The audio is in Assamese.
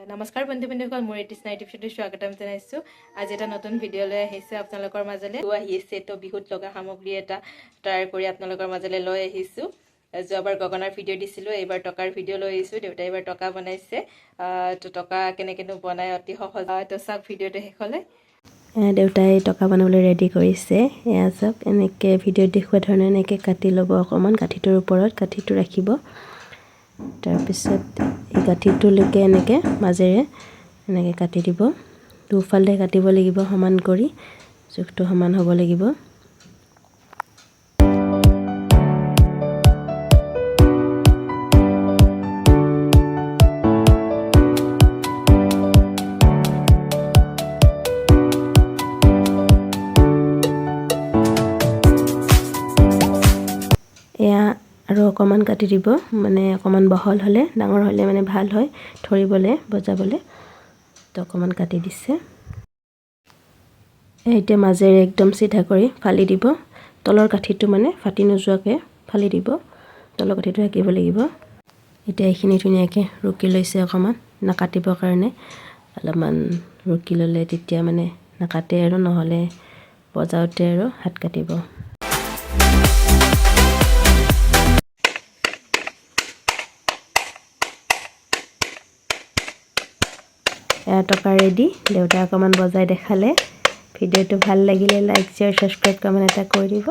নমস্কাৰ বন্ধু-বান্ধৱীসকল, মোৰ এটিছ নাইট এপিছডত স্বাগতম জনাইছো। আজি এটা নতুন ভিডিঅ' লৈ আহিছো আপোনালোকৰ মাজলৈ। আহি আছে তো বিহুত লগা সামগ্ৰী এটা তৈয়াৰ কৰি আপোনালোকৰ মাজলৈ লৈ আহিছো। যোৱাবাৰ গগনাৰ ভিডিঅ' দিছিলো, এইবাৰ টকাৰ ভিডিঅ' লৈ আহিছো। দেউতাই এইবাৰ টকা বনাইছে। তো টকা কেনেকেনো বনাই অতি সহজ। তো চাওক ভিডিঅ'টো শেষলৈ। দেউতাই টকা বনাবলৈ ৰেডি কৰিছে। এয়া চাওক, এনেকৈ ভিডিঅ'ত দেখুওৱা ধৰণে এনেকৈ কাটি ল'ব। অকণমান কাঠিটোৰ ওপৰত কাঠিটো ৰাখিব। তাৰপিছত এই কাঠিটোলৈকে এনেকৈ মাজেৰে এনেকৈ কাটি দিব। দুফালে কাটিব লাগিব সমান কৰি, জোখটো সমান হ'ব লাগিব। এয়া আৰু অকণমান কাটি দিব, মানে অকণমান বহল হ'লে, ডাঙৰ হ'লে মানে ভাল হয় ধৰিবলৈ বজাবলৈ। তো অকণমান কাটি দিছে। এতিয়া মাজেৰে একদম চিধা কৰি ফালি দিব। তলৰ কাঠিটো মানে ফাটি নোযোৱাকৈ ফালি দিব। তলৰ কাঠিটো ৰাখিব লাগিব। এতিয়া এইখিনি ধুনীয়াকৈ ৰুকি লৈছে। অকণমান নাকাটিবৰ কাৰণে অলপমান ৰুকি ল'লে তেতিয়া মানে নাকাটে আৰু, নহ'লে বজাওঁতে আৰু হাত কাটিব। এয়া টকা ৰেডি। দেউতাই অকণমান বজাই দেখালে। ভিডিঅ'টো ভাল লাগিলে লাইক, শ্বেয়াৰ, ছাবস্ক্ৰাইব, কমেণ্ট এটা কৰি দিব।